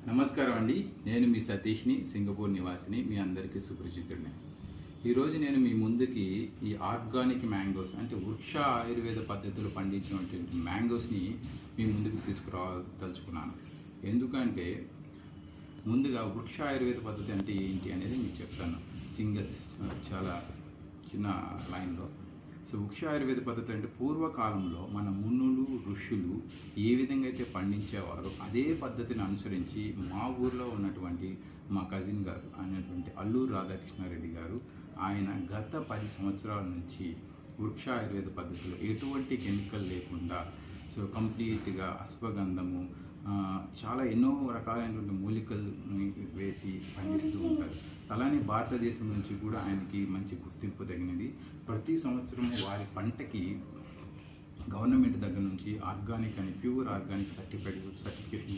నమస్కారం అండి. నేను మీ సతీష్ని, సింగపూర్ నివాసిని. మీ అందరికీ సుపరిచితుడిని. ఈరోజు నేను మీ ముందుకి ఈ ఆర్గానిక్ మ్యాంగోస్ అంటే వృక్ష ఆయుర్వేద పద్ధతులు పండించినటువంటి మ్యాంగోస్ని మీ ముందుకు తీసుకురాదలుచుకున్నాను. ఎందుకంటే ముందుగా వృక్ష ఆయుర్వేద పద్ధతి అంటే ఏంటి అనేది మీకు చెప్తాను. చాలా చిన్న లైన్లో. వృక్ష ఆయుర్వేద పద్ధతి అంటే పూర్వకాలంలో మన మునులు ఋషులు ఏ విధంగా అయితే పండించేవారో అదే పద్ధతిని అనుసరించి మా ఊర్లో ఉన్నటువంటి మా కజిన్ గారు అనేటువంటి అల్లూరు రాధాకృష్ణారెడ్డి గారు ఆయన గత 10 సంవత్సరాల నుంచి వృక్ష ఆయుర్వేద పద్ధతిలో ఎటువంటి కెమికల్ లేకుండా కంప్లీట్గా అశ్వగంధము చాలా ఎన్నో రకాలైనటువంటి మూలికలు వేసి పండిస్తూ ఉంటారు. అలానే భారతదేశం నుంచి కూడా ఆయనకి మంచి గుర్తింపు తగినది. ప్రతి సంవత్సరం వారి పంటకి గవర్నమెంట్ దగ్గర నుంచి ఆర్గానిక్ అని ప్యూర్ ఆర్గానిక్ సర్టిఫికేషన్